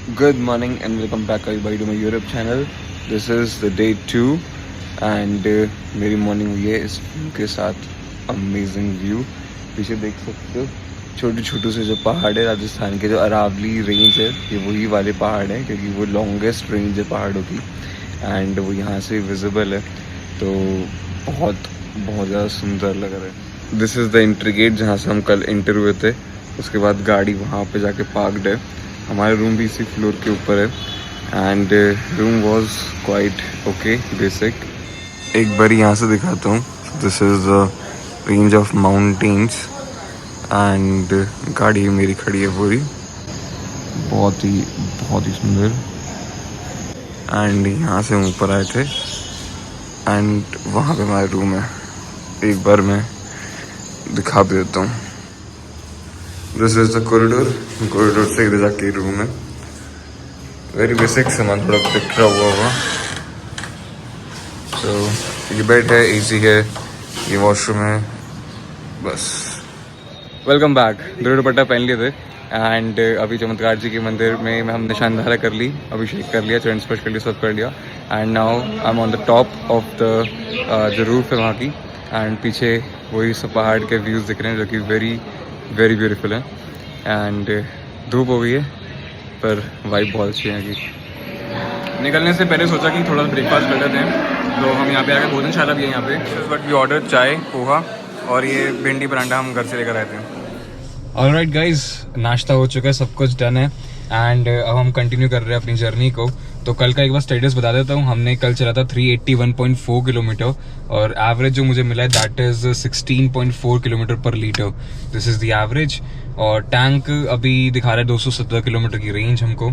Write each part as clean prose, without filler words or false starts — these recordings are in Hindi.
Good morning and welcome back everybody to my YouTube channel. This is the day 2 and मेरी मॉर्निंग हुई है इस व्यू के साथ अमेजिंग व्यू. पीछे देख सकते हो छोटे छोटे से जो पहाड़ है राजस्थान के, जो अरावली रेंज है, ये वही वाले पहाड़ हैं क्योंकि वो लॉन्गेस्ट रेंज है पहाड़ों की एंड वो यहाँ से विजिबल है. तो बहुत बहुत ज़्यादा सुंदर लग रहा है. This is the entry gate जहाँ से हम कल इंटर हुए थे. उसके बाद गाड़ी वहाँ पे जाके पार्कड है. हमारा रूम भी इसी फ्लोर के ऊपर है and room was quite okay basic. एक बार यहाँ से दिखाता हूँ. This is range of mountains and गाड़ी मेरी खड़ी है पूरी, बहुत ही सुंदर. एंड यहाँ से हम ऊपर आए थे एंड वहाँ पे हमारा रूम है. एक बार मैं दिखा भी देता हूँ. दिस इज द कॉरिडोर से इधर जाके रूम है. वेरी बेसिक सामान थोड़ा बिखरा हुआ होगा. तो ये बेड है, एसी है, ये वॉशरूम है, बस. Welcome back. दुपट्टा पहन लिए थे एंड अभी चमत्कार जी के मंदिर में हमने शानदारा कर ली, अभिषेक कर लिया, चरण स्पर्श कर लिया, सब कर लिया. And now I am on the top of the जो रूफ है वहाँ की. एंड पीछे वही सब पहाड़ के व्यूज़ दिख रहे हैं जो कि वेरी वेरी ब्यूटीफुल है. एंड धूप हो गई है पर वाइब बहुत अच्छी है यहाँ की. निकलने से पहले सोचा कि थोड़ा ब्रेकफास्ट कर लेते हैं, तो हम यहाँ पे आके भोजनशाला भी है यहाँ पे. बट वी ऑर्डर चाय, पोहा और ये भिंडी परांठा हम घर से लेकर आए थे. ऑलराइट गाइज, नाश्ता हो चुका है, सब कुछ डन है एंड अब हम कंटिन्यू कर रहे हैं अपनी जर्नी को. तो कल का एक बार स्टेटस बता देता हूँ. हमने कल चला था 381.4 किलोमीटर और एवरेज जो मुझे मिला है दैट इज 16.4 किलोमीटर पर litre. This is the average. और टैंक अभी दिखा रहा है 217 किलोमीटर की रेंज हमको.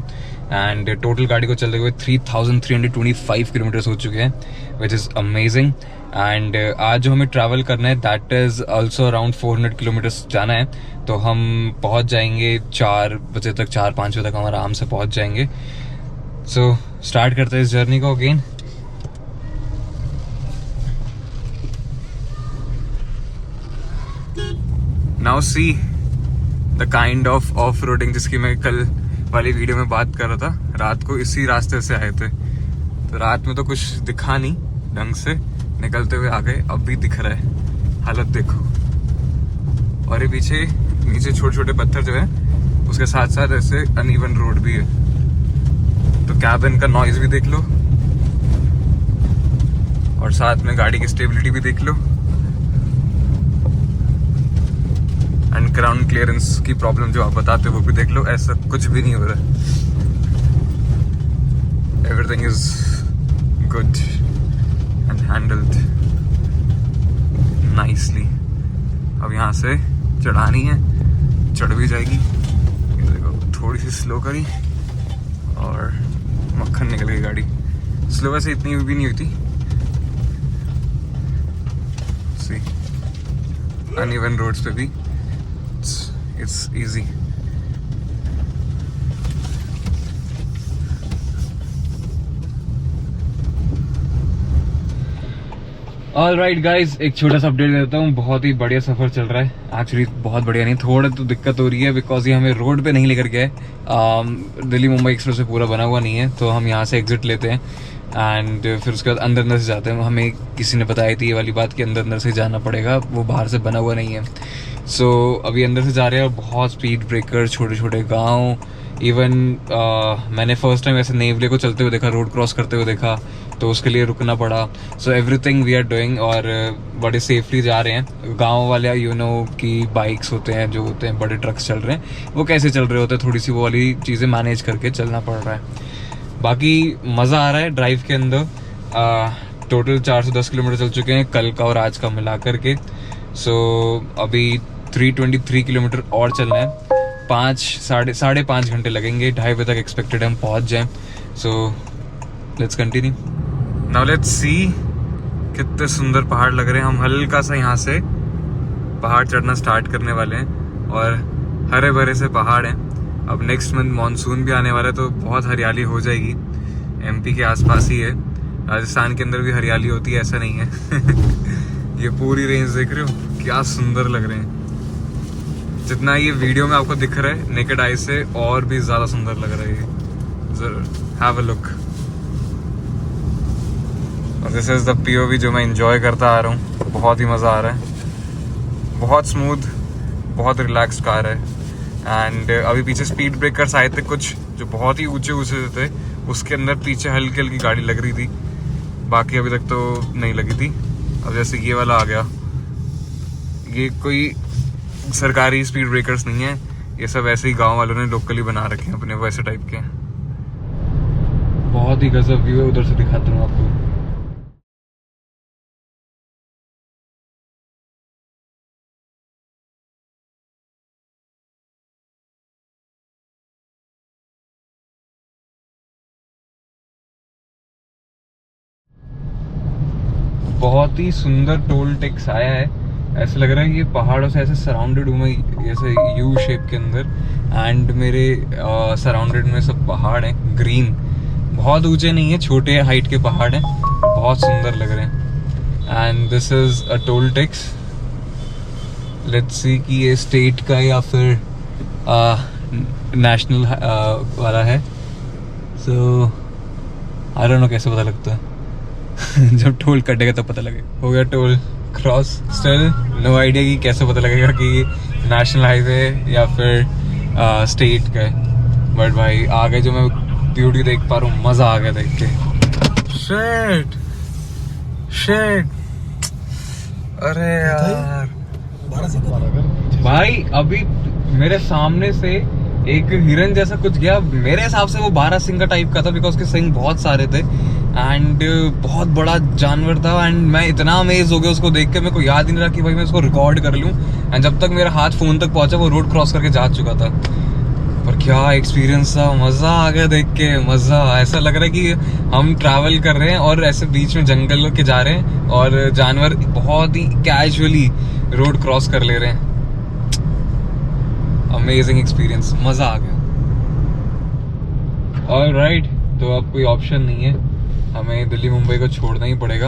एंड टोटल गाड़ी को चलते हुए 3325 किलोमीटर हो चुके हैं, विच इज़ अमेजिंग. एंड आज जो हमें ट्रैवल करना है that is also around 400 kilometres जाना है. तो हम पहुंच जाएंगे 4 बजे तक, 4-5 बजे तक हम आराम से पहुंच जाएंगे. सो स्टार्ट करते हैं इस जर्नी को again. Now see the kind off roading जिसकी मैं कल वाली वीडियो में बात कर रहा था. रात को इसी रास्ते से आए थे, तो रात में तो कुछ दिखा नहीं ढंग से, निकलते हुए आ गए. अब भी दिख रहा है, हालत देखो. और ये पीछे नीचे छोटे छोटे पत्थर जो है, उसके साथ साथ ऐसे अनइवन रोड भी है. तो कैबिन का नॉइज भी देख लो और साथ में गाड़ी की स्टेबिलिटी भी देख लो. एंड ग्राउंड क्लियरेंस की प्रॉब्लम जो आप बताते हो वो भी देख लो. ऐसा कुछ भी नहीं हो रहा. Everything is good and handled nicely. अब यहाँ से चढ़ानी है, चढ़ भी जाएगी. ये देखो, थोड़ी सी स्लो करी और मक्खन निकल गई गाड़ी. स्लो वैसे इतनी भी नहीं होती. सी अनइवन रोड्स पे भी it's easy. ऑलराइट गाइज, एक छोटा सा अपडेट देता हूँ. बहुत ही बढ़िया सफर चल रहा है. एक्चुअली बहुत बढ़िया नहीं, थोड़ा तो दिक्कत हो रही है बिकॉज ये हमें रोड पे नहीं लेकर गया है. दिल्ली मुंबई एक्सप्रेस से पूरा बना हुआ नहीं है, तो हम यहाँ से एग्जिट लेते हैं एंड फिर उसके बाद अंदर से जाते हैं. हमें किसी ने बताई थी ये वाली बात कि अंदर से जाना पड़ेगा, वो बाहर से बना हुआ नहीं है. सो अभी अंदर से जा रहे हैं और बहुत स्पीड ब्रेकर, छोटे छोटे गाँव. इवन मैंने फर्स्ट टाइम ऐसे नेवले को चलते हुए देखा, रोड क्रॉस करते हुए देखा, तो उसके लिए रुकना पड़ा. So everything we are doing और बड़े सेफली जा रहे हैं. गांव वाले की बाइक्स होते हैं, जो होते हैं बड़े ट्रक्स चल रहे हैं, वो कैसे चल रहे होते हैं, थोड़ी सी वो वाली चीज़ें मैनेज करके चलना पड़ रहा है. बाकी मज़ा आ रहा है ड्राइव के अंदर. टोटल 410 किलोमीटर चल चुके हैं कल का और आज का मिला करके. सो अभी 323 किलोमीटर और चलना है. साढ़े पाँच घंटे लगेंगे. 2:30 बजे तक एक्सपेक्टेड हम पहुंच जाएं. So let's continue. Now let's see कितने सुंदर पहाड़ लग रहे हैं. हम हल्का सा यहाँ से पहाड़ चढ़ना स्टार्ट करने वाले हैं और हरे भरे से पहाड़ हैं. अब नेक्स्ट मंथ मानसून भी आने वाला है, तो बहुत हरियाली हो जाएगी. एमपी के आसपास ही है, राजस्थान के अंदर भी हरियाली होती है, ऐसा नहीं है. ये पूरी रेंज देख रहे हो, क्या सुंदर लग रहे हैं. जितना ये वीडियो में आपको दिख रहा है नेकेड आई से, और भी ज़्यादा सुंदर लग रहा है ये. Have a look. This is the POV जो मैं इंजॉय करता आ रहा हूँ। बहुत ही मज़ा आ रहा है, बहुत स्मूथ, बहुत रिलैक्स्ड कार है। एंड अभी पीछे स्पीड ब्रेकर्स आए थे कुछ जो बहुत ही ऊंचे ऊंचे थे, उसके अंदर पीछे हल्की हल्की गाड़ी लग रही थी, बाकी अभी तक तो नहीं लगी थी। अब जैसे ये वाला आ गया, ये कोई सरकारी स्पीड ब्रेकर्स नहीं है, ये सब ऐसे ही गांव वालों ने लोकली बना रखे हैं अपने, वैसे टाइप के। बहुत ही गजब व्यू है, उधर से दिखाता हूँ आपको। बहुत ही सुंदर टोल टैक्स आया है। ऐसा लग रहा है ये पहाड़ों से ऐसे सराउंडेड हूँ मैं, जैसे यू शेप के अंदर। एंड मेरे सराउंडेड में सब पहाड़ हैं, ग्रीन, बहुत ऊंचे नहीं है, छोटे हाइट के पहाड़ हैं, बहुत सुंदर लग रहे हैं। And this is a toll tax. Let's see कि ये स्टेट का या फिर नेशनल वाला है। सो आई डोंट नो कैसे पता लगता है। जब टोल कटेगा तब पता लगेगा। हो गया toll cross. Still no idea कि कैसे पता लगेगा कि नेशनल हाईवे या फिर स्टेट का है। बट भाई आगे जो मैं ब्यूटी देख पा रहा हूँ, मजा आ गया देख के। शिट शिट, अरे यार भाई अभी मेरे सामने से एक हिरन जैसा कुछ गया। मेरे हिसाब से वो 12 सिंह का टाइप का था, बिकॉज उसके सिंह बहुत सारे थे एंड बहुत बड़ा जानवर था। एंड मैं इतना अमेज हो गया उसको देख के, मेरे को याद ही नहीं रहा कि भाई मैं उसको रिकॉर्ड कर लूं। एंड जब तक मेरा हाथ फोन तक पहुंचा, वो रोड क्रॉस करके जा चुका था। पर क्या एक्सपीरियंस था, मजा आ गया देख के, मजा। ऐसा लग रहा है कि हम ट्रैवल कर रहे हैं और ऐसे बीच में जंगल के जा रहे हैं और जानवर बहुत ही कैजुअली रोड क्रॉस कर ले रहे हैं। अमेजिंग एक्सपीरियंस, मजा आ गया। ऑलराइट, तो अब कोई ऑप्शन नहीं है, हमें दिल्ली मुंबई को छोड़ना ही पड़ेगा।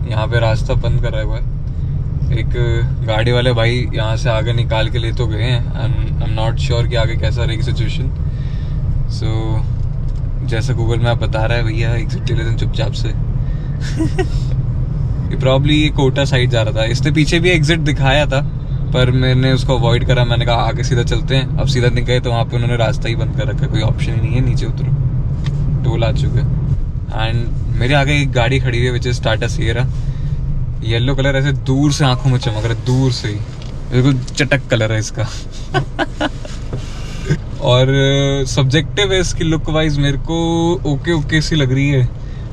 यहाँ पे रास्ता बंद कर रहा है। एक गाड़ी वाले भाई यहाँ से आगे निकाल के ले तो गए हैं। आई एम नॉट श्योर कि आगे कैसा रहेगी सिचुएशन। सो जैसा गूगल मैप बता रहा है, भैया एग्जिट ले लेते हैं चुपचाप से। ये प्रॉब्ली ये कोटा साइड जा रहा था, इससे पीछे भी एग्जिट दिखाया था पर मैंने उसको अवॉइड करा। मैंने कहा आगे सीधा चलते हैं। अब सीधा निकले तो वहाँ पे उन्होंने रास्ता ही बंद कर रखा है, कोई ऑप्शन ही नहीं है, नीचे उतरो, टोल आ चुके हैं। एंड मेरे आगे एक गाड़ी खड़ी हुई है which is Tata Sierra. Yellow colour ऐसे दूर से आंखों में चमक रहा है, दूर से ही बिल्कुल चटक कलर है इसका। और सब्जेक्टिव है इसकी लुक वाइज, मेरे को ओके ओके सी लग रही है।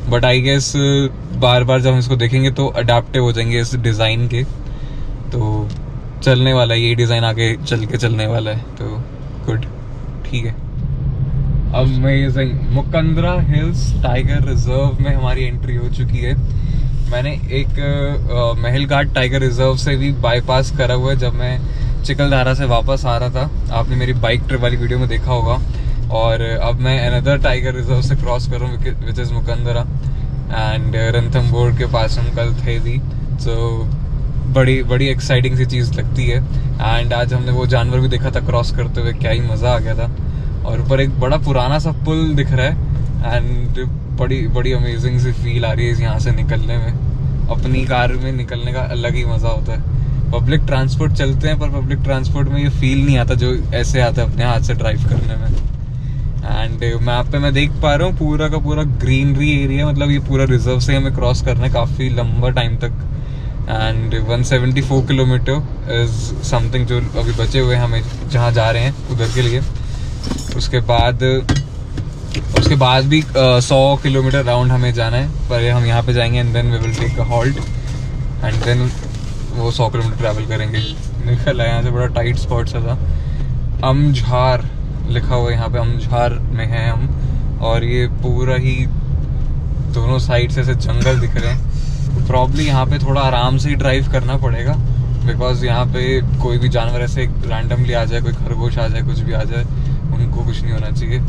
बट आई गेस बार बार जब हम इसको देखेंगे तो अडेप्टिव हो जाएंगे इस डिज़ाइन के, तो चलने वाला है ये डिज़ाइन, आगे चल के चलने वाला है, तो गुड, ठीक है। Amazing. Mukundra hills tiger reserve में हमारी एंट्री हो चुकी है। मैंने एक महल घाट टाइगर रिजर्व से भी बाईपास करा हुआ है जब मैं चिकलधारा से वापस आ रहा था। आपने मेरी बाइक ट्रिप वाली वीडियो में देखा होगा। और अब मैं अनदर टाइगर रिजर्व से क्रॉस कर रहा हूँ which is Mukundra and Ranthambore के पास हम कल थे भी। तो बड़ी एक्साइटिंग सी चीज़ लगती है। एंड आज हमने वो जानवर भी देखा था क्रॉस करते हुए, क्या ही मज़ा आ गया था। और ऊपर एक बड़ा पुराना सा पुल दिख रहा है एंड बड़ी अमेजिंग सी फील आ रही है यहाँ से निकलने में। अपनी कार में निकलने का अलग ही मज़ा होता है। पब्लिक ट्रांसपोर्ट चलते हैं पर पब्लिक ट्रांसपोर्ट में ये फील नहीं आता जो ऐसे आता है अपने हाथ से ड्राइव करने में। एंड मैप पे मैं देख पा रहा हूँ पूरा का पूरा ग्रीनरी एरिया, मतलब ये पूरा रिजर्व से हमें क्रॉस करना है काफ़ी लंबा टाइम तक। एंड 174 किलोमीटर इज समथिंग जो अभी बचे हुए हैं हमें जहाँ जा रहे हैं उधर के लिए। उसके बाद भी 100 किलोमीटर राउंड हमें जाना है, पर हम यहाँ पे जाएंगे and then we will take a halt and then वो 100 किलोमीटर ट्रैवल करेंगे। निकल आया यहाँ से, बड़ा टाइट स्पॉट सा था। अमझार लिखा हुआ है यहाँ पे, अमझार में हैं हम। और ये पूरा ही दोनों साइड से ऐसे जंगल दिख रहे हैं। प्रॉब्ली यहाँ पे थोड़ा आराम से ही ड्राइव करना पड़ेगा बिकॉज यहाँ पे कोई भी जानवर ऐसे रैंडमली आ जाए, कोई खरगोश आ जाए, कुछ भी आ जाए, उनको कुछ नहीं होना चाहिए।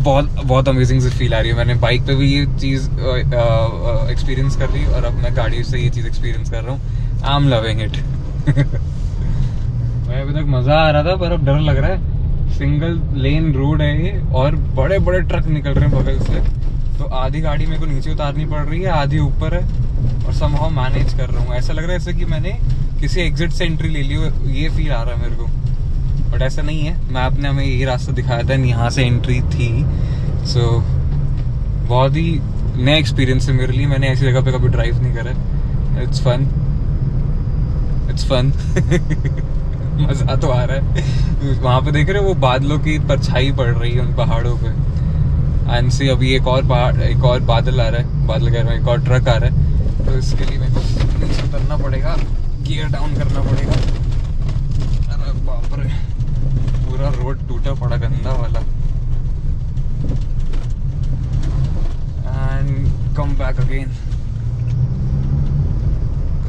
बहुत अमेजिंग सी फील आ रही है। मैंने बाइक पे भी ये चीज़ एक्सपीरियंस कर ली और अब मैं गाड़ी से ये चीज़ एक्सपीरियंस कर रहा हूँ। I am loving it. मैं अभी तक मज़ा आ रहा था पर अब डर लग रहा है। सिंगल लेन रोड है ये, और बड़े बड़े ट्रक निकल रहे हैं बगल से, तो आधी गाड़ी मेरे को नीचे उतारनी पड़ रही है, आधी ऊपर है, और समहाउ मैनेज कर रहा हूँ। ऐसा लग रहा है जैसे कि मैंने किसी एग्जिट से एंट्री ले ली हो, ये फील आ रहा है मेरे को, बट ऐसा नहीं है। मैप ने हमें यही रास्ता दिखाया था, यहाँ से एंट्री थी। सो बहुत ही नया एक्सपीरियंस है मेरे लिए, मैंने ऐसी जगह पे कभी ड्राइव नहीं करा। It's fun, it's fun. मज़ा तो आ रहा है। वहाँ पे देख रहे हो वो बादलों की परछाई पड़ रही है उन पहाड़ों पे, एंड सी अभी एक और पहाड़, एक और बादल आ रहा है, बादल कह रहा है, एक और ट्रक आ रहा है, तो इसके लिए मेरे को नीचे उतरना पड़ेगा, गियर डाउन करना पड़ेगा। अरे बाप रे, पूरा रोड टूटा पड़ा गंदा वाला। And come back again.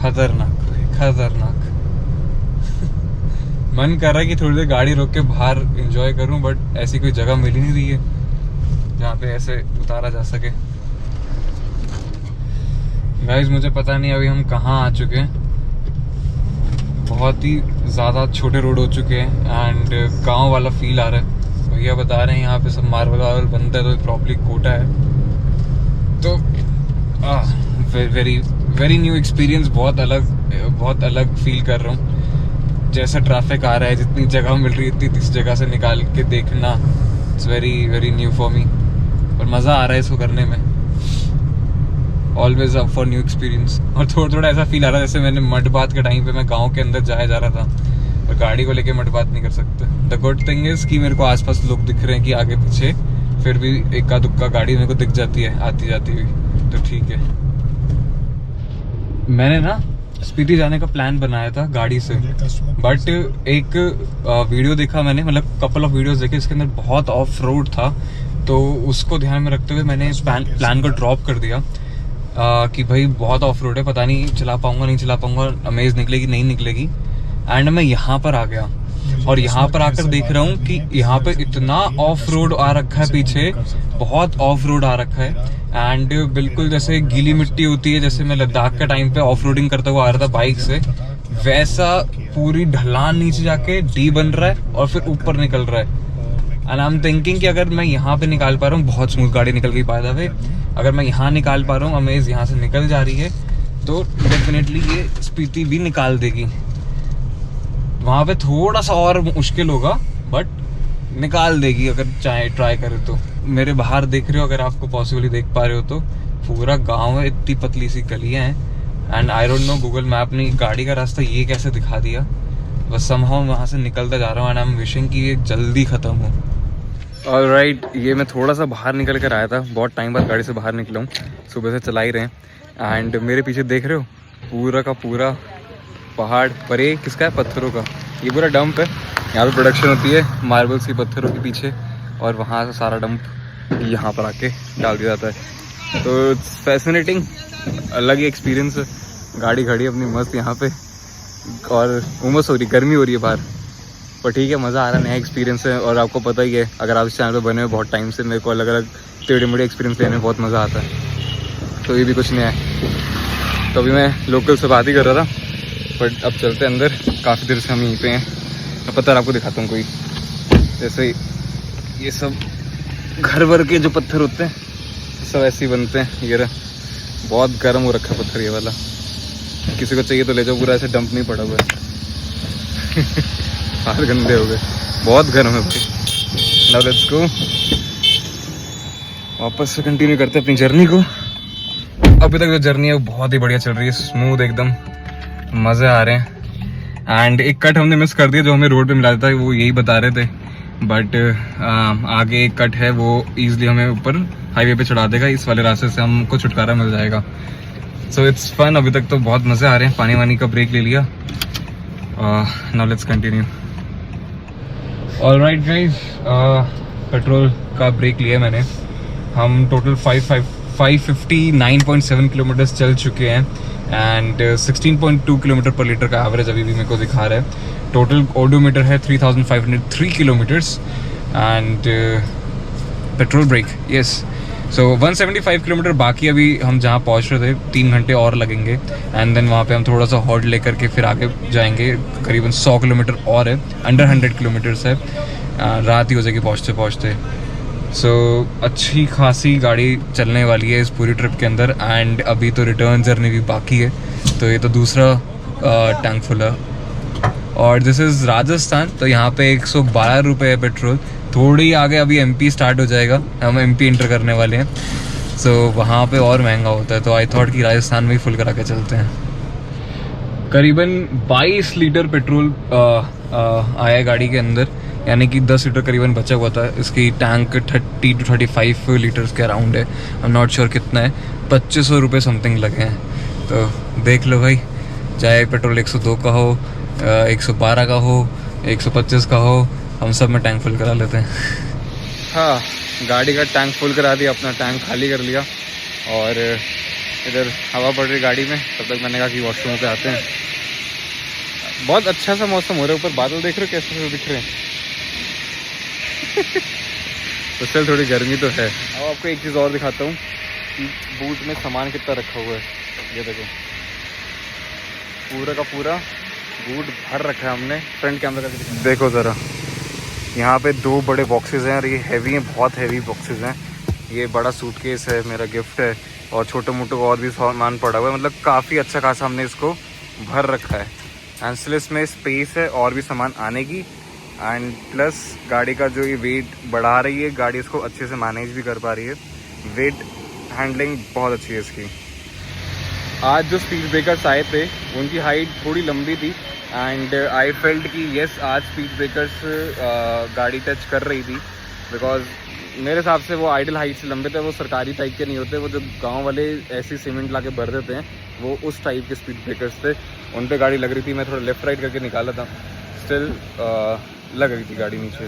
खतरनाक, खतरनाक। मन कर रहा है कि थोड़ी देर गाड़ी रोक के बाहर एंजॉय करूं, बट ऐसी कोई जगह मिल ही नहीं रही है जहाँ पे ऐसे उतारा जा सके। गाइस मुझे पता नहीं अभी हम कहाँ आ चुके हैं, बहुत ही ज़्यादा छोटे रोड हो चुके हैं, एंड गांव वाला फील आ रहा है। भैया बता रहे हैं यहाँ पे सब मार्बल वार्बल बनता है, तो प्रॉपर्ली कोटा है, तो वेरी वेरी न्यू एक्सपीरियंस, बहुत अलग फील कर रहा हूँ। जैसा ट्रैफिक आ रहा है, जितनी जगह मिल रही है इतनी इस जगह से निकाल के देखना, it's very very new for me, और मज़ा आ रहा है इसको करने में। Always up for new experience. और थोड़ा थोड़ा ऐसा फील आ रहा है जैसे मैंने मड बात के टाइम पे मैं गांव के अंदर जाया जा रहा था, और गाड़ी को लेके मड बात नहीं कर सकते। द गुड थिंग इज कि मेरे को आसपास लोग दिख रहे हैं कि आगे पीछे, फिर भी इक्का दुक्का गाड़ी मेरे को दिख जाती है आती जाती हुई, तो ठीक है। मैंने ना स्पीति जाने का प्लान बनाया था गाड़ी से, बट एक वीडियो देखा मैंने, मतलब कपल ऑफ वीडियोस देखे, इसके अंदर बहुत ऑफ रोड था, तो उसको ध्यान में रखते हुए मैंने प्लान को ड्रॉप कर दिया कि भाई बहुत ऑफ रोड है, पता नहीं चला पाऊंगा नहीं चला पाऊंगा, अमेज निकलेगी नहीं निकलेगी। एंड मैं यहाँ पर आ गया, और यहाँ पर आकर देख रहा हूँ कि यहाँ पे इतना ऑफ रोड आ रखा है, पीछे बहुत ऑफ रोड आ रखा है, एंड बिल्कुल जैसे गीली मिट्टी होती है, जैसे मैं लद्दाख के टाइम पे ऑफ रोडिंग करता हुआ आ रहा था बाइक से, वैसा पूरी ढलान नीचे जाके डी बन रहा है और फिर ऊपर निकल रहा है। एंड आई एम थिंकिंग कि अगर मैं यहाँ पे निकाल पा रहा हूँ, बहुत स्मूथ गाड़ी निकल गई बाय द वे, अगर मैं यहाँ निकाल पा रहा हूँ, अमेज यहाँ से निकल जा रही है, तो डेफिनेटली ये स्पीति भी निकाल देगी। वहाँ पे थोड़ा सा और मुश्किल होगा, बट निकाल देगी अगर चाहे ट्राई करे तो। मेरे बाहर देख रहे हो, अगर आपको पॉसिबली देख पा रहे हो तो, पूरा गांव है, इतनी पतली सी गलियां हैं, and I don't know Google map ने गाड़ी का रास्ता ये कैसे दिखा दिया, बस समहाउ वहाँ से निकलता जा रहा हूँ, एंड आई एम विशिंग कि ये जल्दी खत्म हो। ऑलराइट, ये मैं थोड़ा सा बाहर निकल कर आया था, बहुत टाइम बाद गाड़ी से बाहर निकला हूँ, सुबह से चला ही रहे हैं। एंड मेरे पीछे देख रहे हो पूरा का पूरा पहाड़, पर ये किसका है, पत्थरों का, ये पूरा डंप है। यहाँ पे प्रोडक्शन होती है मार्बल्स की, पत्थरों के पीछे, और वहाँ से सारा डंप यहाँ पर आके डाल दिया जाता है। तो इट्स फैसिनेटिंग, अलग ही एक्सपीरियंस है। गाड़ी खड़ी अपनी मस्त यहाँ पे, और उमस हो रही, गर्मी हो रही है बाहर, पर ठीक है, मज़ा आ रहा है, नया एक्सपीरियंस है। और आपको पता ही है, अगर आप इस चैनल पर बने हुए बहुत टाइम से, मेरे को अलग अलग टेढ़े मेढ़े एक्सपीरियंस लेने में बहुत मज़ा आता है, तो ये भी कुछ नया है। तो अभी मैं लोकल से बात ही कर रहा था, बट अब चलते हैं अंदर, काफ़ी देर से हम यहीं पे हैं। मैं पत्थर आपको दिखाता हूँ कोई, जैसे ये सब घर भर के जो पत्थर होते हैं सब ऐसे ही बनते हैं। ये रहा, बहुत गर्म हो रखा पत्थर ये वाला, किसी को चाहिए तो ले जाओ, पूरा ऐसे डंप नहीं पड़ा हुआ है। हाथ गंदे हो गए, बहुत गर्म है भाई। नाउ लेट्स गो, वापस से कंटिन्यू करते हैं अपनी जर्नी को। अभी तक जो जर्नी है वो बहुत ही बढ़िया चल रही है, स्मूथ एकदम, मज़े आ रहे हैं। एंड एक कट हमने मिस कर दिया जो हमें रोड पे मिला था, वो यही बता रहे थे, बट आगे एक कट है, वो ईजिली हमें ऊपर हाईवे पे चढ़ा देगा, इस वाले रास्ते से हमको छुटकारा मिल जाएगा। सो इट्स फन, अभी तक तो बहुत मज़े आ रहे हैं। पानी वानी का ब्रेक ले लिया, now let's continue. Alright guys, petrol का ब्रेक लिया मैंने। हम टोटल 559.7 किलोमीटर्स चल चुके हैं, एंड 16.2 किलोमीटर पर लीटर का एवरेज अभी भी मेरे को दिखा रहा है। टोटल ओडोमीटर है 3503 kilometres, and petrol break, yes. So 175 kilometre बाकी, अभी हम जहाँ पहुँच रहे थे 3 घंटे और लगेंगे, एंड देन वहाँ पे हम थोड़ा सा हॉल्ट लेकर के फिर आगे जाएंगे। करीबन 100 किलोमीटर और है, अंडर 100 किलोमीटर्स है। रात ही हो जाएगी पहुँचते पहुँचते। सो अच्छी खासी गाड़ी चलने वाली है इस पूरी ट्रिप के अंदर। एंड अभी तो रिटर्न जर्नी भी बाकी है, तो ये तो दूसरा टैंक फुल है। और दिस इज़ राजस्थान, तो यहाँ पे 112 रुपये है पेट्रोल। थोड़ी आगे अभी एमपी स्टार्ट हो जाएगा, हम एमपी इंटर करने वाले हैं, सो वहाँ पे और महंगा होता है। तो आई थॉट कि राजस्थान में ही फुल करा के चलते हैं। करीबन 22 लीटर पेट्रोल आया गाड़ी के अंदर, यानी कि 10 लीटर करीबन बचा हुआ था। इसकी टैंक 30 to 35 लीटर्स के अराउंड है, आई एम नॉट श्योर कितना है। 2500 रुपये समथिंग लगे हैं। तो देख लो भाई, चाहे पेट्रोल 102 का हो, 112 का हो, 125 का हो, हम सब में टैंक फुल करा लेते हैं। हाँ, गाड़ी का टैंक फुल करा दिया, अपना टैंक खाली कर लिया और इधर हवा पड़ रही गाड़ी में। तब तक मैंने कहा कि वॉशरूम पे आते हैं। बहुत अच्छा सा मौसम हो रहा है, ऊपर बादल देख रहे हो कैसे दिख रहे हैं। तो चल थोड़ी गर्मी तो है। अब आपको एक चीज़ और दिखाता हूँ कि बूट में सामान कितना रखा हुआ है। ये देखो, पूरा का पूरा बूट भर रखा है हमने। फ्रंट कैमरा का देखो ज़रा, यहाँ पे 2 बड़े बॉक्सेस हैं और ये हैवी हैं, बहुत हैवी बॉक्सेस हैं। ये बड़ा सूटकेस है, मेरा गिफ्ट है, और छोटे मोटे और भी सामान पड़ा हुआ है। मतलब काफ़ी अच्छा खासा हमने इसको भर रखा है। एंड स्टिल इसमें स्पेस है और भी सामान आने की। एंड प्लस गाड़ी का जो ये वेट बढ़ा रही है, गाड़ी इसको अच्छे से मैनेज भी कर पा रही है। वेट हैंडलिंग बहुत अच्छी है इसकी। आज जो स्पीड ब्रेकर्स आए थे उनकी हाइट थोड़ी लंबी थी एंड आई फेल्ट कि येस, आज स्पीड ब्रेकर्स गाड़ी टच कर रही थी। बिकॉज मेरे हिसाब से वो आइडल हाइट से लंबे थे, वो सरकारी टाइप के नहीं होते। वो जो गांव वाले ऐसी सीमेंट ला के भर देते हैं, वो उस टाइप के स्पीड ब्रेकर्स थे। उन पे गाड़ी लग रही थी। मैं थोड़ा लेफ्ट राइट करके निकाला था, स्टिल लग रही थी गाड़ी नीचे।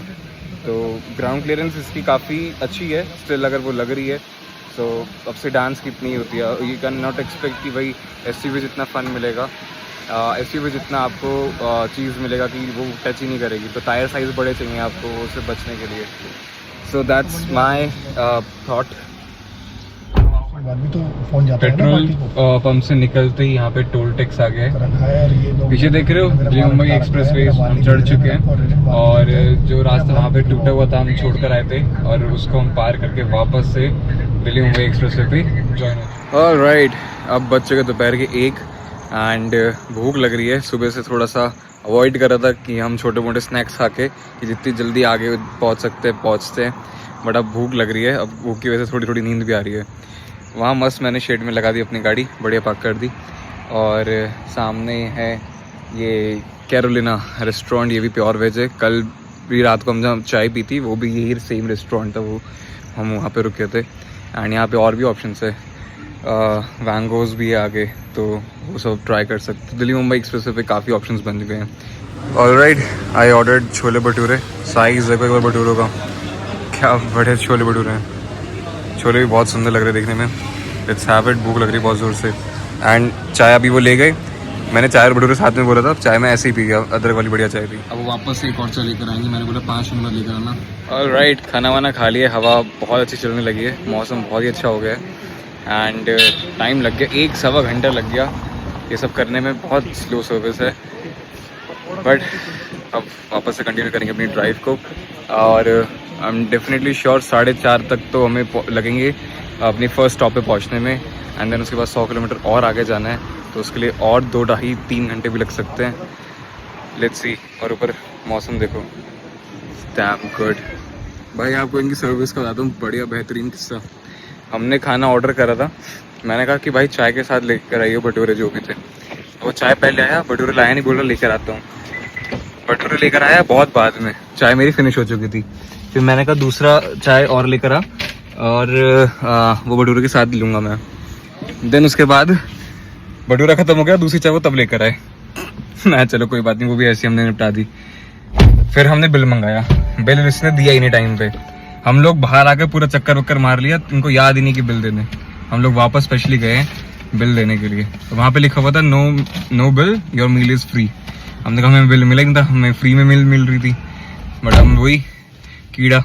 तो ग्राउंड क्लियरेंस इसकी काफ़ी अच्छी है स्टिल, अगर वो लग रही है। सो अब से डांस कितनी होती है, यू कैन नॉट एक्सपेक्ट कि भाई एसयूवी जितना फ़न मिलेगा, एसयूवी जितना आपको चीज़ मिलेगा कि वो टच ही नहीं करेगी। तो टायर साइज़ बड़े चाहिए आपको उससे बचने के लिए। So that's my thought. Petrol pump से निकलते ही यहाँ पे टोल टैक्स आ गया है। पीछे देख रहे हो, दिल्ली मुंबई एक्सप्रेस वे हम चढ़ चुके हैं और जो रास्ता वहाँ पे टूटा हुआ था हम छोड़ कर आए थे और उसको हम पार करके वापस से दिल्ली मुंबई एक्सप्रेस वे पे ज्वाइन हो। ऑलराइट, अब बज चुके दोपहर के 1 एंड भूख लग रही है। सुबह से थोड़ा सा अवॉइड कर रहा था कि हम छोटे मोटे स्नैक्स खा के कि जितनी जल्दी आगे पहुँच सकते हैं पहुँचते हैं, बट अब भूख लग रही है। अब भूख की वजह से थोड़ी थोड़ी नींद भी आ रही है। वहाँ मस्त मैंने शेड में लगा दी अपनी गाड़ी, बढ़िया पार्क कर दी। और सामने है ये कैरोलिना रेस्टोरेंट, ये भी प्योर वेज है। कल भी रात को हम जब चाय पी थी वो भी यही सेम रेस्टोरेंट था, वो हम वहाँ पे रुके थे। एंड यहाँ पे और भी ऑप्शंस है, वैंगोज भी है आगे, तो वो सब ट्राई कर सकते। दिल्ली मुंबई एक्सप्रेस पे काफ़ी ऑप्शंस बन गए हैं। Alright, I ordered chole bhature. Size देखो एक बार भटूरों का, क्या बड़े छोले भटूरे हैं। छोले भी बहुत सुंदर लग रहे देखने में। इट्स हैव इट, भूख लग रही बहुत ज़ोर से। एंड चाय अभी वो ले गए, मैंने चाय और भटूरे साथ में बोला था, चाय मैं ऐसे ही पी गया, अदरक वाली बढ़िया चाय थी। अब वापस से एक और चाय लेकर आएंगे, मैंने बोला 5 नंबर लेकर आना। ऑलराइट, खाना वाना खा लिया, हवा बहुत अच्छी चलने लगी है, मौसम बहुत ही अच्छा हो गया है। एंड टाइम लग गया, 1-1.25 घंटा लग गया ये सब करने में। बहुत स्लो सर्विस है, बट अब वापस से कंटिन्यू करेंगे अपनी ड्राइव को। और आई एम डेफिनेटली श्योर 4:30 तक तो हमें लगेंगे अपनी फर्स्ट स्टॉप पे पहुंचने में। एंड देन उसके बाद 100 किलोमीटर और आगे जाना है, तो उसके लिए और 2-2.5-3 घंटे भी लग सकते हैं। Let's see. और ऊपर मौसम देखो, डैम गुड। भाई आपको इनकी सर्विस का बताता हूँ, बढ़िया बेहतरीन किस्सा। हमने खाना ऑर्डर करा था, मैंने कहा कि भाई चाय के साथ लेकर आइए भटूरे जो भी थे। वो चाय पहले आया, भटूरे लाया नहीं, बोल रहा लेकर आता हूँ। भटूरे लेकर आया बहुत बाद में, चाय मेरी फिनिश हो चुकी थी। फिर मैंने कहा दूसरा चाय और लेकर आ, और वो भटूरे के साथ लूँगा मैं। देन उसके बाद भटूरा ख़त्म हो गया, दूसरी चाय वो तब लेकर आए। मैं चलो कोई बात नहीं, वो भी ऐसी हमने निपटा दी। फिर हमने बिल मंगाया, बिल इसने दिया ही नहीं टाइम पे। हम लोग बाहर आकर पूरा चक्कर वक्कर मार लिया, उनको याद ही नहीं कि बिल देने। हम लोग वापस स्पेशली गए बिल देने के लिए, तो वहाँ पे लिखा हुआ था no bill, your meal is free. हमने कहा हमें बिल मिला ही नहीं था, हमें फ्री में मिल रही थी। बट हम वही कीड़ा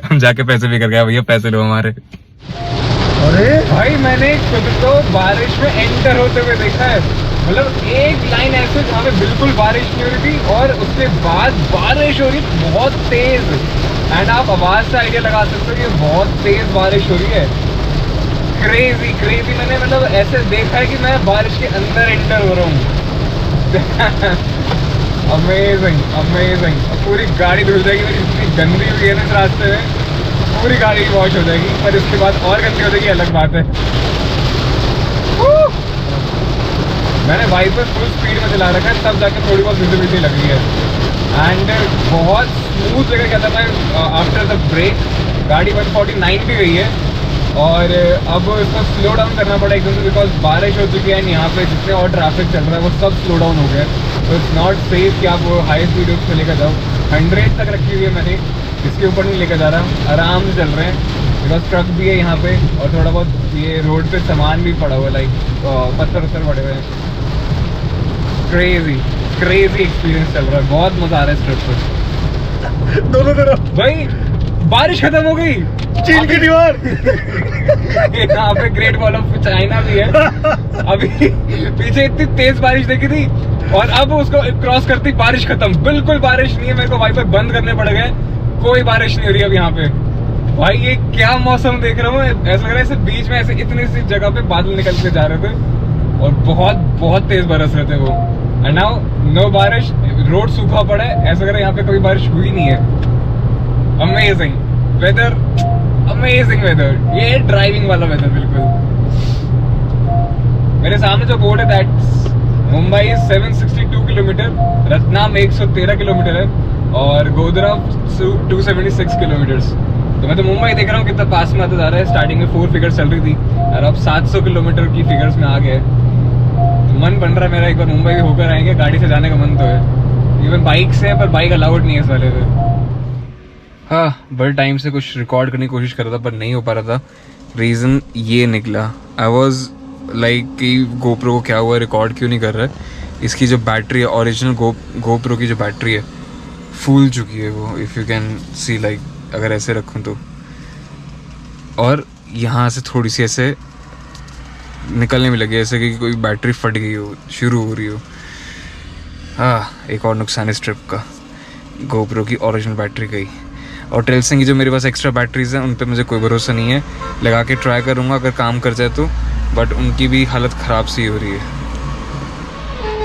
हम जाके पैसे भी कर गया, भैया पैसे लो हमारे। अरे भाई, मैंने खुद को बारिश में एंटर होते हुए देखा है। मतलब एक लाइन ऐसे जहाँ पे बिल्कुल बारिश नहीं हो रही थी और उसके बाद बारिश हो रही बहुत तेज। एंड आप आवाज से आइडिया लगा सकते हो कि बहुत तेज बारिश हो रही है। क्रेजी क्रेजी, मैंने मतलब ऐसे देखा है कि मैं बारिश के अंदर एंटर हो रहा हूँ। Amazing amazing. पूरी गाड़ी धुल जाएगी मेरी, इतनी गंदी हुई है ना इस रास्ते में, पूरी गाड़ी वॉश हो जाएगी। पर इसके बाद और गंदी हो जाएगी, अलग बात है। मैंने वाइपर फुल स्पीड में चला रखा है, तब जाके थोड़ी बहुत विजिबिलिटी लग रही है। एंड बहुत स्मूथ जगह कहता मैं आफ्टर द ब्रेक गाड़ी 149 भी गई है। और अब इसको स्लो डाउन करना पड़ा एकदम से, बिकॉज बारिश हो चुकी है। यहाँ पे जितने और ट्रैफिक चल रहा है वो सब स्लो डाउन हो गया है। तो इट्स नॉट सेफ कि आप वो हाई स्पीड पे लेकर जाओ। 100 तक रखी हुई है मैंने, इसके ऊपर नहीं लेकर जा रहा, आराम से चल रहे हैं। बिकॉज ट्रक भी है यहाँ पे और थोड़ा बहुत ये रोड पे सामान भी पड़ा हुआ है, लाइक पत्थर पड़े हुए हैं। क्रेजी क्रेजी एक्सपीरियंस चल रहा है, बहुत मजा आ रहा है इस ट्रिप पर। दोनों तरफ भाई बारिश खत्म हो गई, चीन की दीवार। यहाँ पे ग्रेट वॉल ऑफ चाइना भी है। अभी पीछे इतनी तेज बारिश देखी थी और अब उसको क्रॉस करती बारिश खत्म, बिल्कुल बारिश नहीं है। मेरे को वाइपर बंद करने पड़ गए, कोई बारिश नहीं हो रही अब यहाँ पे। भाई ये क्या मौसम देख रहा हूँ, ऐसा लग रहा है ऐसे बीच में ऐसे इतनी सी जगह पे बादल निकल के जा रहे थे और बहुत बहुत तेज बरस रहे थे वो। एंड नाउ नो बारिश, रोड सूखा पड़ा है, ऐसा लग रहा है यहाँ पे कोई बारिश हुई नहीं है। अमेजिंग वेदर, अमेजिंग वेदर, ये ड्राइविंग वाला वेदर बिल्कुल। मेरे सामने जो बोर्ड है that's Mumbai 762 kilometre, Ratnam 113 kilometre है और गोधरा 276 किलोमीटर्स। तो मैं तो मुंबई देख रहा हूँ कितना पास में आता जा रहा है। स्टार्टिंग में 4 फिगर्स चल रही थी और अब 700 किलोमीटर की फिगर्स में आ गए। तो मन बन रहा है मेरा एक बार मुंबई भी होकर आएंगे, गाड़ी से जाने का मन तो है। इवन बाइक से है पर बाइक अलाउड नहीं है इस वाले पे। हाँ, बड़े टाइम से कुछ रिकॉर्ड करने की कोशिश कर रहा था पर नहीं हो पा रहा था। रीज़न ये निकला, आई वॉज लाइक कि गोप्रो को क्या हुआ, रिकॉर्ड क्यों नहीं कर रहा है। इसकी जो बैटरी है, ओरिजिनल गोप्रो की जो बैटरी है, फूल चुकी है वो, if you can see, like अगर ऐसे रखूँ तो। और यहाँ से थोड़ी सी ऐसे निकलने में लगी, ऐसे कि कोई बैटरी फट गई हो, शुरू हो रही हो। हाँ, एक और नुकसान इस ट्रिप का, गोप्रो की ओरिजिनल बैटरी गई। और ट्रेल्सन की जो मेरे पास एक्स्ट्रा बैटरीज हैं उन पे मुझे कोई भरोसा नहीं है, लगा के ट्राई करूँगा अगर काम कर जाए तो, बट उनकी भी हालत ख़राब सी हो रही है।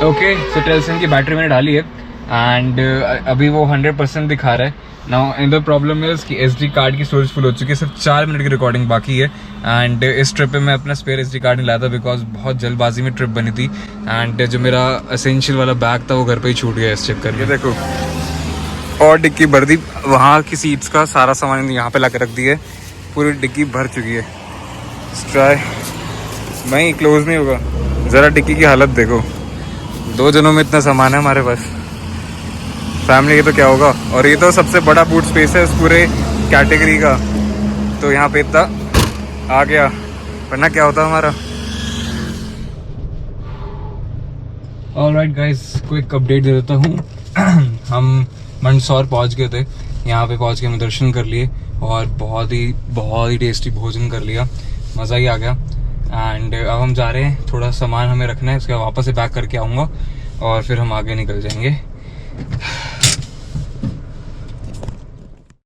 ओके, सो ट्रेल्सन की बैटरी मैंने डाली है एंड अभी वो 100% दिखा रहा है। Now in the problem is कि SD कार्ड की स्टोरेज फुल हो चुकी है, सिर्फ 4 मिनट की रिकॉर्डिंग बाकी है। एंड इस ट्रिप पे मैं अपना स्पेयर SD कार्ड नहीं लाया था बिकॉज बहुत जल्दबाजी में ट्रिप बनी थी एंड जो मेरा एसेंशियल वाला बैग था वो घर पे ही छूट गया इस चक्कर में। देखो, और डिक्की भर दी, वहाँ की सीट्स का सारा सामान यहाँ पे ला के रख दी है, पूरी डिक्की भर चुकी है। ट्राई नहीं, क्लोज नहीं होगा। ज़रा डिक्की की हालत देखो, 2 जनों में इतना सामान है हमारे पास, फैमिली के तो क्या होगा। और ये तो सबसे बड़ा बूट स्पेस है इस पूरे कैटेगरी का, तो यहाँ पे इतना आ गया, वरना क्या होता हमारा। ऑलराइट गाइस, क्विक अपडेट दे देता हूँ। हम मंदसौर पहुँच गए थे, यहाँ पे पहुँच के हम दर्शन कर लिए और बहुत ही टेस्टी भोजन कर लिया, मज़ा ही आ गया। एंड अब हम जा रहे हैं, थोड़ा सामान हमें रखना है, उसके बाद वापस से पैक करके आऊँगा और फिर हम आगे निकल जाएंगे।